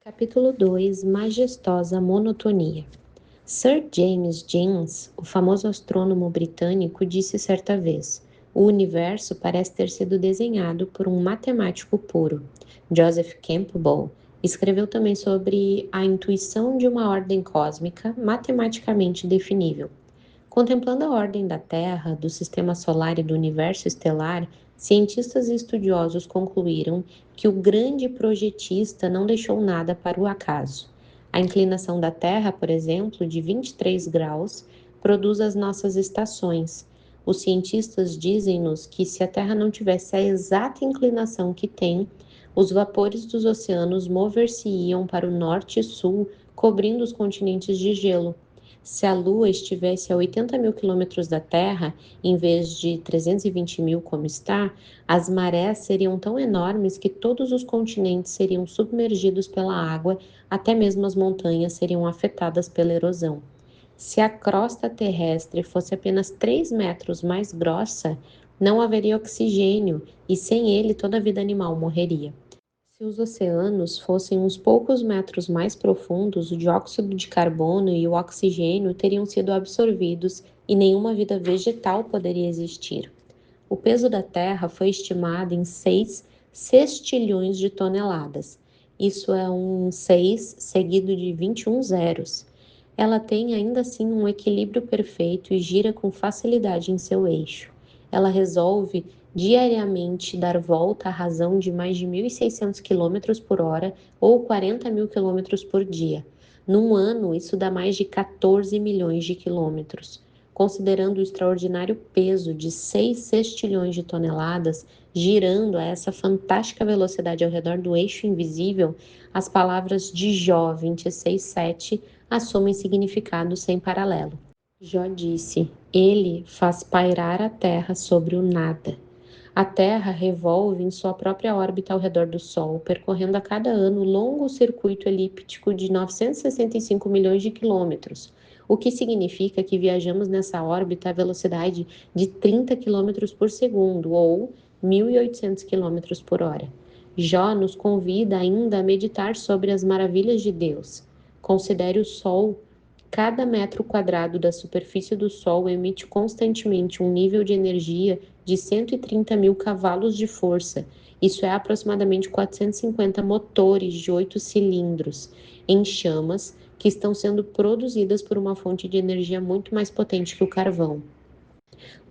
Capítulo 2. Majestosa monotonia. Sir James Jeans, o famoso astrônomo britânico, disse certa vez: "O universo parece ter sido desenhado por um matemático puro." Joseph Campbell escreveu também sobre a intuição de uma ordem cósmica matematicamente definível. Contemplando a ordem da Terra, do sistema solar e do universo estelar, cientistas e estudiosos concluíram que o grande projetista não deixou nada para o acaso. A inclinação da Terra, por exemplo, de 23 graus, produz as nossas estações. Os cientistas dizem-nos que se a Terra não tivesse a exata inclinação que tem, os vapores dos oceanos mover-se-iam para o norte e sul, cobrindo os continentes de gelo. Se a Lua estivesse a 80 mil quilômetros da Terra, em vez de 320 mil como está, as marés seriam tão enormes que todos os continentes seriam submergidos pela água, até mesmo as montanhas seriam afetadas pela erosão. Se a crosta terrestre fosse apenas 3 metros mais grossa, não haveria oxigênio e sem ele toda a vida animal morreria. Se os oceanos fossem uns poucos metros mais profundos, o dióxido de carbono e o oxigênio teriam sido absorvidos e nenhuma vida vegetal poderia existir. O peso da Terra foi estimado em 6 sextilhões de toneladas. Isso é um 6 seguido de 21 zeros. Ela tem ainda assim um equilíbrio perfeito e gira com facilidade em seu eixo. Ela resolve diariamente dar volta à razão de mais de 1.600 km por hora ou 40 mil quilômetros por dia. Num ano, isso dá mais de 14 milhões de quilômetros. Considerando o extraordinário peso de 6 sextilhões de toneladas, girando a essa fantástica velocidade ao redor do eixo invisível, as palavras de Jó 26:7 assumem significado sem paralelo. Jó disse: "Ele faz pairar a terra sobre o nada." A Terra revolve em sua própria órbita ao redor do Sol, percorrendo a cada ano o longo circuito elíptico de 965 milhões de quilômetros, o que significa que viajamos nessa órbita à velocidade de 30 quilômetros por segundo, ou 1.800 quilômetros por hora. Jó nos convida ainda a meditar sobre as maravilhas de Deus. Considere o Sol. Cada metro quadrado da superfície do Sol emite constantemente um nível de energia de 130 mil cavalos de força. Isso é aproximadamente 450 motores de 8 cilindros em chamas que estão sendo produzidas por uma fonte de energia muito mais potente que o carvão.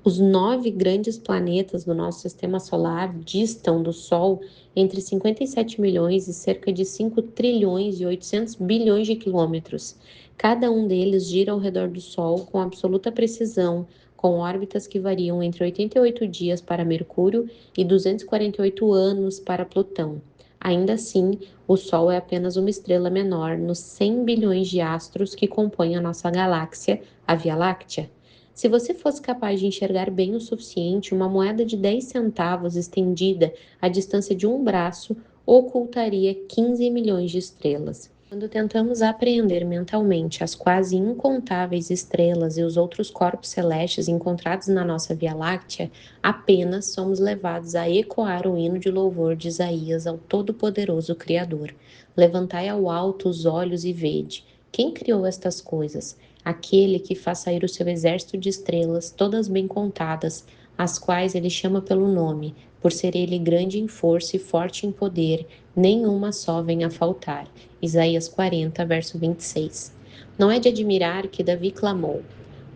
Os 9 grandes planetas do nosso sistema solar distam do Sol entre 57 milhões e cerca de 5 trilhões e 800 bilhões de quilômetros. Cada um deles gira ao redor do Sol com absoluta precisão, com órbitas que variam entre 88 dias para Mercúrio e 248 anos para Plutão. Ainda assim, o Sol é apenas uma estrela menor nos 100 bilhões de astros que compõem a nossa galáxia, a Via Láctea. Se você fosse capaz de enxergar bem o suficiente, uma moeda de 10 centavos estendida à distância de um braço ocultaria 15 milhões de estrelas. Quando tentamos apreender mentalmente as quase incontáveis estrelas e os outros corpos celestes encontrados na nossa Via Láctea, apenas somos levados a ecoar o hino de louvor de Isaías ao Todo-Poderoso Criador. Levantai ao alto os olhos e vede. Quem criou estas coisas? Aquele que faz sair o seu exército de estrelas, todas bem contadas, as quais ele chama pelo nome, por ser ele grande em força e forte em poder, nenhuma só vem a faltar. Isaías 40, verso 26. Não é de admirar que Davi clamou: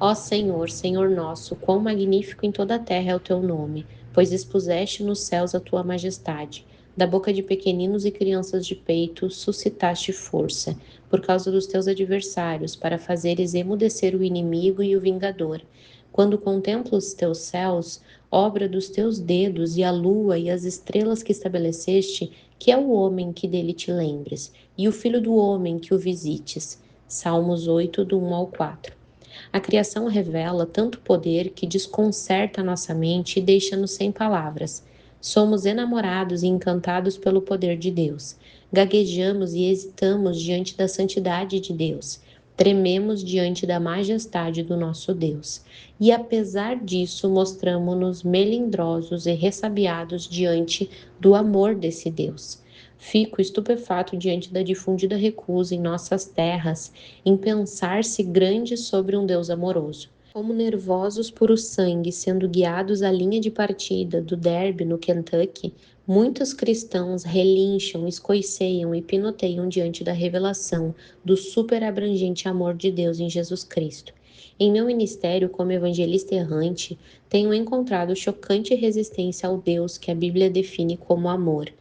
Ó Senhor, Senhor nosso, quão magnífico em toda a terra é o teu nome, pois expuseste nos céus a tua majestade. Da boca de pequeninos e crianças de peito suscitaste força, por causa dos teus adversários, para fazeres emudecer o inimigo e o vingador. Quando contemplo os teus céus, obra dos teus dedos, e a lua e as estrelas que estabeleceste, que é o homem que dele te lembres, e o filho do homem que o visites. Salmos 8, do 1 ao 4. A criação revela tanto poder que desconcerta nossa mente e deixa-nos sem palavras. Somos enamorados e encantados pelo poder de Deus. Gaguejamos e hesitamos diante da santidade de Deus. Trememos diante da majestade do nosso Deus. E apesar disso, mostramos-nos melindrosos e ressabiados diante do amor desse Deus. Fico estupefato diante da difundida recusa em nossas terras em pensar-se grande sobre um Deus amoroso. Como nervosos por o sangue sendo guiados à linha de partida do Derby no Kentucky, muitos cristãos relincham, escoiceiam e pinoteiam diante da revelação do superabrangente amor de Deus em Jesus Cristo. Em meu ministério como evangelista errante, tenho encontrado chocante resistência ao Deus que a Bíblia define como amor.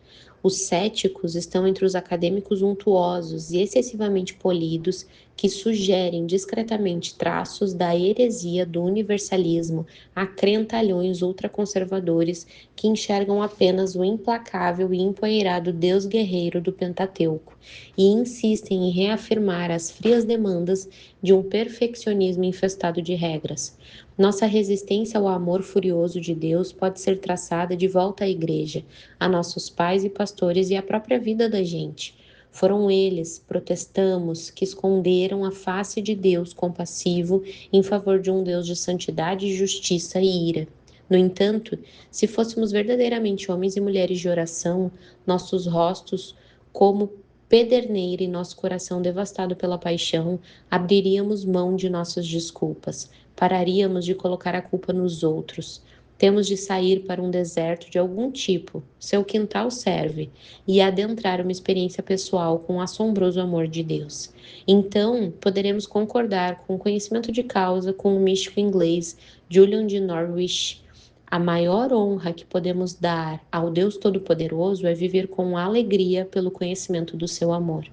Os céticos estão entre os acadêmicos untuosos e excessivamente polidos que sugerem discretamente traços da heresia do universalismo a crentalhões ultraconservadores que enxergam apenas o implacável e empoeirado Deus guerreiro do Pentateuco e insistem em reafirmar as frias demandas de um perfeccionismo infestado de regras. Nossa resistência ao amor furioso de Deus pode ser traçada de volta à igreja, a nossos pais e pastores e à própria vida da gente. Foram eles, protestamos, que esconderam a face de Deus compassivo em favor de um Deus de santidade, justiça e ira. No entanto, se fôssemos verdadeiramente homens e mulheres de oração, nossos rostos, como pederneira e nosso coração devastado pela paixão, abriríamos mão de nossas desculpas, pararíamos de colocar a culpa nos outros. Temos de sair para um deserto de algum tipo, seu quintal serve, e adentrar uma experiência pessoal com o assombroso amor de Deus. Então, poderemos concordar com o conhecimento de causa com o místico inglês Julian de Norwich. A maior honra que podemos dar ao Deus Todo-Poderoso é viver com alegria pelo conhecimento do seu amor.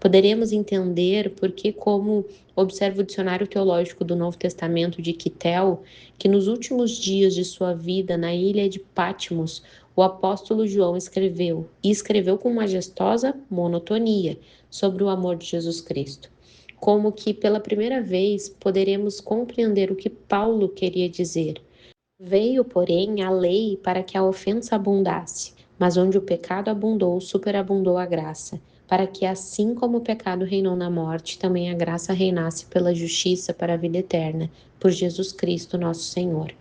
Poderemos entender porque, como observa o dicionário teológico do Novo Testamento de Quitel, que nos últimos dias de sua vida na ilha de Patmos, o apóstolo João escreveu, e escreveu com majestosa monotonia, sobre o amor de Jesus Cristo. Como que pela primeira vez poderemos compreender o que Paulo queria dizer. Veio, porém, a lei para que a ofensa abundasse, mas onde o pecado abundou, superabundou a graça, para que assim como o pecado reinou na morte, também a graça reinasse pela justiça para a vida eterna, por Jesus Cristo nosso Senhor.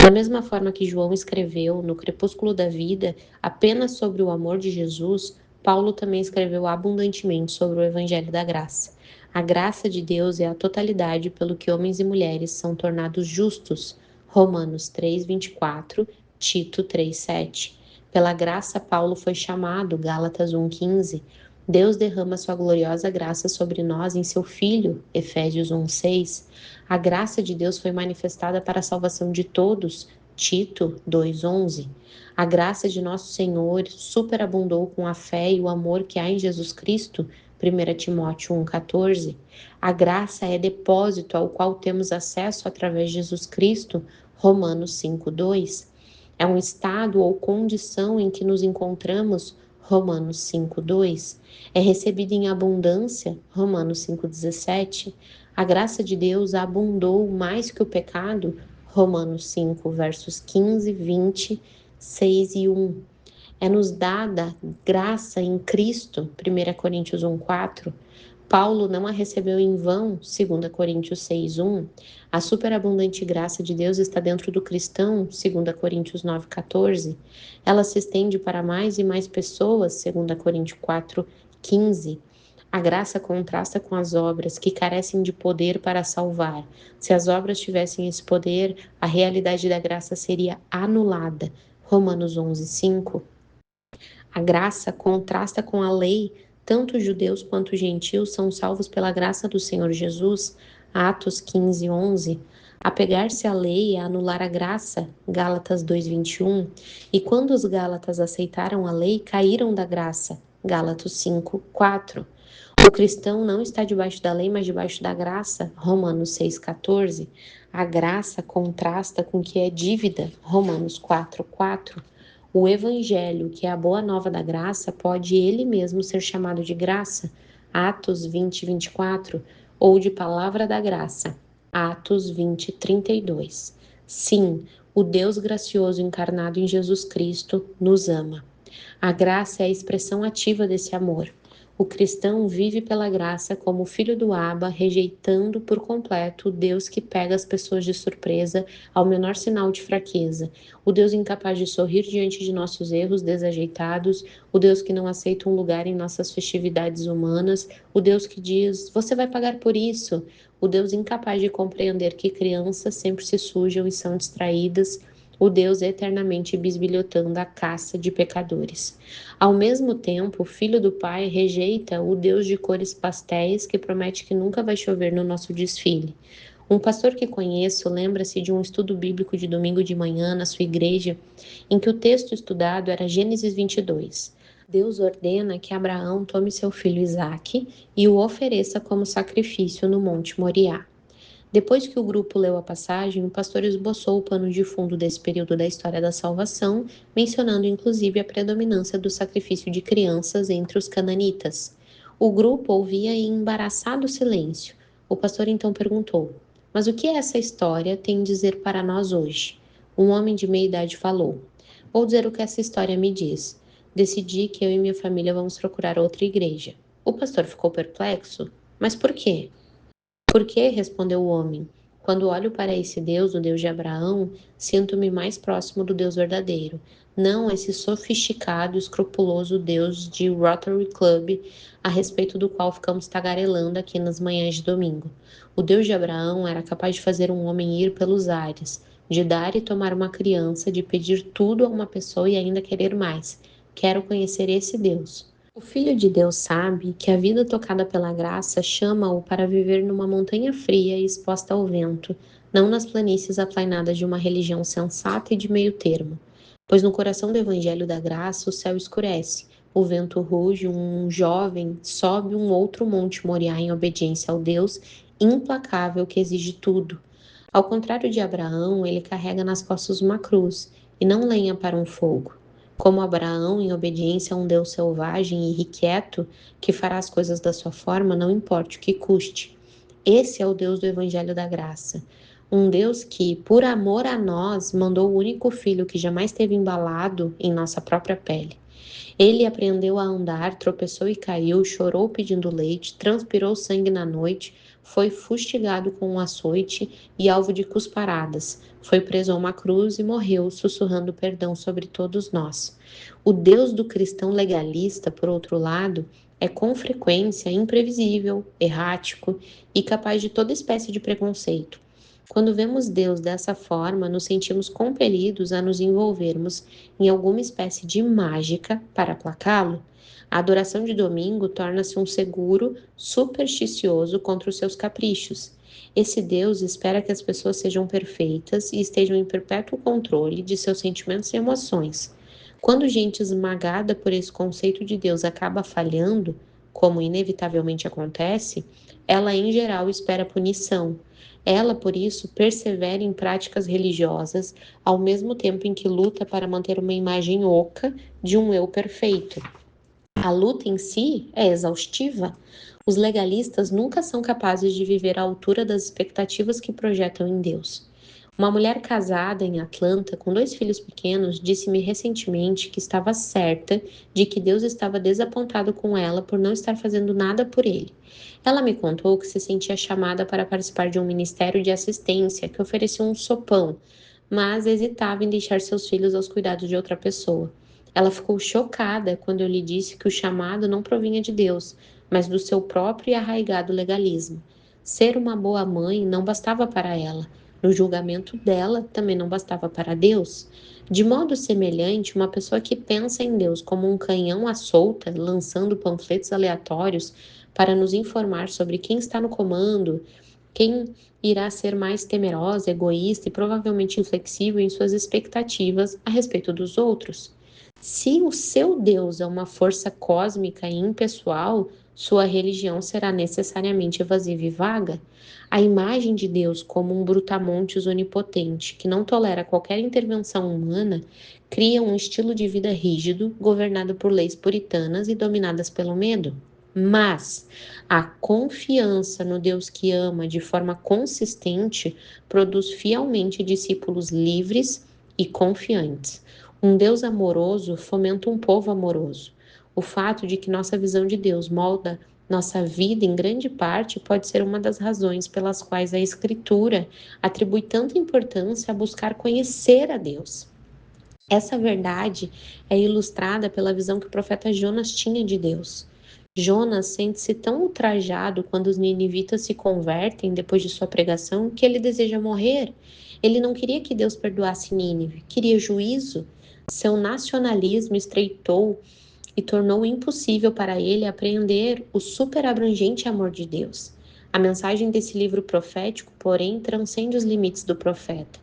Da mesma forma que João escreveu, no crepúsculo da vida, apenas sobre o amor de Jesus, Paulo também escreveu abundantemente sobre o Evangelho da Graça. A graça de Deus é a totalidade pelo que homens e mulheres são tornados justos, Romanos 3:24, Tito 3:7. Pela graça Paulo foi chamado, Gálatas 1:15. Deus derrama sua gloriosa graça sobre nós em seu Filho, Efésios 1:6. A graça de Deus foi manifestada para a salvação de todos, Tito 2:11. A graça de nosso Senhor superabundou com a fé e o amor que há em Jesus Cristo, 1 Timóteo 1,14. A graça é depósito ao qual temos acesso através de Jesus Cristo, Romanos 5,2. É um estado ou condição em que nos encontramos, Romanos 5,2. É recebida em abundância, Romanos 5,17. A graça de Deus abundou mais que o pecado, Romanos 5, versos 15, 20, 6 e 1. É-nos dada graça em Cristo, 1 Coríntios 1,4. Paulo não a recebeu em vão, 2 Coríntios 6:1. A superabundante graça de Deus está dentro do cristão, 2 Coríntios 9:14. Ela se estende para mais e mais pessoas, 2 Coríntios 4:15. A graça contrasta com as obras, que carecem de poder para salvar. Se as obras tivessem esse poder, a realidade da graça seria anulada. Romanos 11:5. A graça contrasta com a lei, tanto judeus quanto gentios são salvos pela graça do Senhor Jesus, Atos 15:11. Apegar-se à lei é anular a graça, Gálatas 2:21. E quando os gálatas aceitaram a lei, caíram da graça, Gálatas 5:4. O cristão não está debaixo da lei, mas debaixo da graça, Romanos 6:14. A graça contrasta com o que é dívida, Romanos 4:4. O Evangelho, que é a boa nova da graça, pode ele mesmo ser chamado de graça, Atos 20:24, ou de palavra da graça, Atos 20:32. Sim, o Deus gracioso encarnado em Jesus Cristo nos ama. A graça é a expressão ativa desse amor. O cristão vive pela graça como o filho do Abba, rejeitando por completo o Deus que pega as pessoas de surpresa ao menor sinal de fraqueza, o Deus incapaz de sorrir diante de nossos erros desajeitados, o Deus que não aceita um lugar em nossas festividades humanas, o Deus que diz: "Você vai pagar por isso", o Deus incapaz de compreender que crianças sempre se sujam e são distraídas, o Deus eternamente bisbilhotando a caça de pecadores. Ao mesmo tempo, o filho do pai rejeita o Deus de cores pastéis que promete que nunca vai chover no nosso desfile. Um pastor que conheço lembra-se de um estudo bíblico de domingo de manhã na sua igreja, em que o texto estudado era Gênesis 22. Deus ordena que Abraão tome seu filho Isaque e o ofereça como sacrifício no Monte Moriá. Depois que o grupo leu a passagem, o pastor esboçou o pano de fundo desse período da história da salvação, mencionando inclusive a predominância do sacrifício de crianças entre os cananitas. O grupo ouvia em embaraçado silêncio. O pastor então perguntou: "Mas o que essa história tem a dizer para nós hoje?" Um homem de meia idade falou: "Vou dizer o que essa história me diz. Decidi que eu e minha família vamos procurar outra igreja." O pastor ficou perplexo. "Mas por quê?" "Porque", respondeu o homem, "quando olho para esse Deus, o Deus de Abraão, sinto-me mais próximo do Deus verdadeiro, não esse sofisticado e escrupuloso Deus de Rotary Club, a respeito do qual ficamos tagarelando aqui nas manhãs de domingo. O Deus de Abraão era capaz de fazer um homem ir pelos ares, de dar e tomar uma criança, de pedir tudo a uma pessoa e ainda querer mais. Quero conhecer esse Deus." O Filho de Deus sabe que a vida tocada pela graça chama-o para viver numa montanha fria e exposta ao vento, não nas planícies aplainadas de uma religião sensata e de meio termo. Pois no coração do Evangelho da Graça o céu escurece, o vento ruge, um jovem sobe um outro monte Moriá em obediência ao Deus implacável que exige tudo. Ao contrário de Abraão, ele carrega nas costas uma cruz e não lenha para um fogo. Como Abraão, em obediência a um Deus selvagem e irrequieto, que fará as coisas da sua forma, não importa o que custe. Esse é o Deus do Evangelho da Graça. Um Deus que, por amor a nós, mandou o único filho que jamais teve embalado em nossa própria pele. Ele aprendeu a andar, tropeçou e caiu, chorou pedindo leite, transpirou sangue na noite, foi fustigado com um açoite e alvo de cusparadas, foi preso a uma cruz e morreu, sussurrando perdão sobre todos nós. O Deus do cristão legalista, por outro lado, é com frequência imprevisível, errático e capaz de toda espécie de preconceito. Quando vemos Deus dessa forma, nos sentimos compelidos a nos envolvermos em alguma espécie de mágica para aplacá-lo. A adoração de domingo torna-se um seguro supersticioso contra os seus caprichos. Esse Deus espera que as pessoas sejam perfeitas e estejam em perpétuo controle de seus sentimentos e emoções. Quando gente esmagada por esse conceito de Deus acaba falhando, como inevitavelmente acontece, ela em geral espera punição. Ela, por isso, persevera em práticas religiosas, ao mesmo tempo em que luta para manter uma imagem oca de um eu perfeito. A luta em si é exaustiva. Os legalistas nunca são capazes de viver à altura das expectativas que projetam em Deus. Uma mulher casada em Atlanta, com 2 filhos pequenos, disse-me recentemente que estava certa de que Deus estava desapontado com ela por não estar fazendo nada por ele. Ela me contou que se sentia chamada para participar de um ministério de assistência que oferecia um sopão, mas hesitava em deixar seus filhos aos cuidados de outra pessoa. Ela ficou chocada quando eu lhe disse que o chamado não provinha de Deus, mas do seu próprio e arraigado legalismo. Ser uma boa mãe não bastava para ela. No julgamento dela, também não bastava para Deus. De modo semelhante, uma pessoa que pensa em Deus como um canhão à solta, lançando panfletos aleatórios para nos informar sobre quem está no comando, quem irá ser mais temerosa, egoísta e provavelmente inflexível em suas expectativas a respeito dos outros. Se o seu Deus é uma força cósmica e impessoal, sua religião será necessariamente evasiva e vaga. A imagem de Deus como um brutamontes onipotente que não tolera qualquer intervenção humana cria um estilo de vida rígido, governado por leis puritanas e dominadas pelo medo. Mas a confiança no Deus que ama de forma consistente produz fielmente discípulos livres e confiantes. Um Deus amoroso fomenta um povo amoroso. O fato de que nossa visão de Deus molda nossa vida em grande parte pode ser uma das razões pelas quais a Escritura atribui tanta importância a buscar conhecer a Deus. Essa verdade é ilustrada pela visão que o profeta Jonas tinha de Deus. Jonas sente-se tão ultrajado quando os ninivitas se convertem depois de sua pregação que ele deseja morrer. Ele não queria que Deus perdoasse Nínive, queria juízo. Seu nacionalismo estreitou e tornou impossível para ele apreender o superabrangente amor de Deus. A mensagem desse livro profético, porém, transcende os limites do profeta.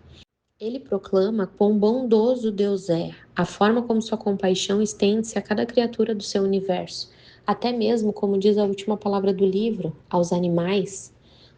Ele proclama quão bondoso Deus é, a forma como sua compaixão estende-se a cada criatura do seu universo, até mesmo, como diz a última palavra do livro, aos animais.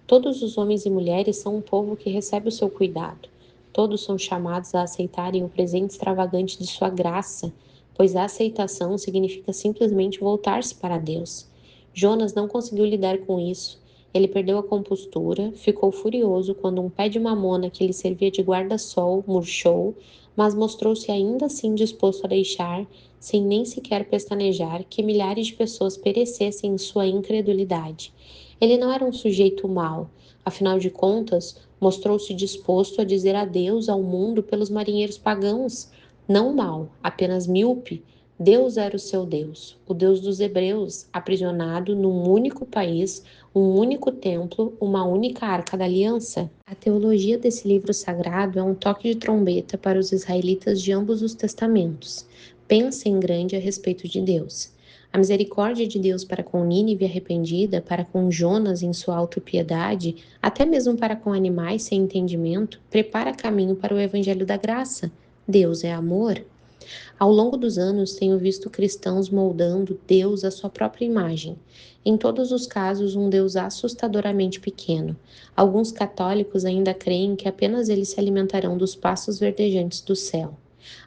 Todos os homens e mulheres são um povo que recebe o seu cuidado. Todos são chamados a aceitarem o presente extravagante de sua graça, pois a aceitação significa simplesmente voltar-se para Deus. Jonas não conseguiu lidar com isso. Ele perdeu a compostura, ficou furioso quando um pé de mamona que lhe servia de guarda-sol murchou, mas mostrou-se ainda assim disposto a deixar, sem nem sequer pestanejar, que milhares de pessoas perecessem em sua incredulidade. Ele não era um sujeito mau, afinal de contas, mostrou-se disposto a dizer adeus ao mundo pelos marinheiros pagãos. Não mau, apenas míope. Deus era o seu Deus, o Deus dos hebreus, aprisionado num único país, um único templo, uma única arca da aliança. A teologia desse livro sagrado é um toque de trombeta para os israelitas de ambos os testamentos. Pensem em grande a respeito de Deus. A misericórdia de Deus para com Nínive arrependida, para com Jonas em sua autopiedade, até mesmo para com animais sem entendimento, prepara caminho para o evangelho da graça. Deus é amor. Ao longo dos anos, tenho visto cristãos moldando Deus à sua própria imagem. Em todos os casos, um Deus assustadoramente pequeno. Alguns católicos ainda creem que apenas eles se alimentarão dos pastos verdejantes do céu.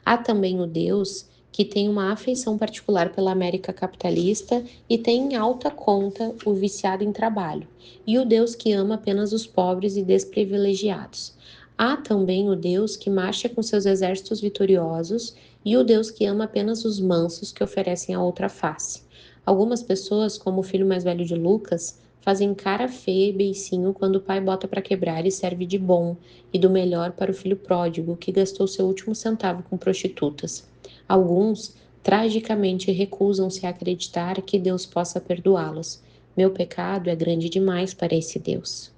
Há também o Deus que tem uma afeição particular pela América capitalista e tem em alta conta o viciado em trabalho, e o Deus que ama apenas os pobres e desprivilegiados. Há também o Deus que marcha com seus exércitos vitoriosos e o Deus que ama apenas os mansos que oferecem a outra face. Algumas pessoas, como o filho mais velho de Lucas, fazem cara feia e beicinho quando o pai bota para quebrar e serve de bom e do melhor para o filho pródigo que gastou seu último centavo com prostitutas. Alguns, tragicamente, recusam-se a acreditar que Deus possa perdoá-los. Meu pecado é grande demais para esse Deus.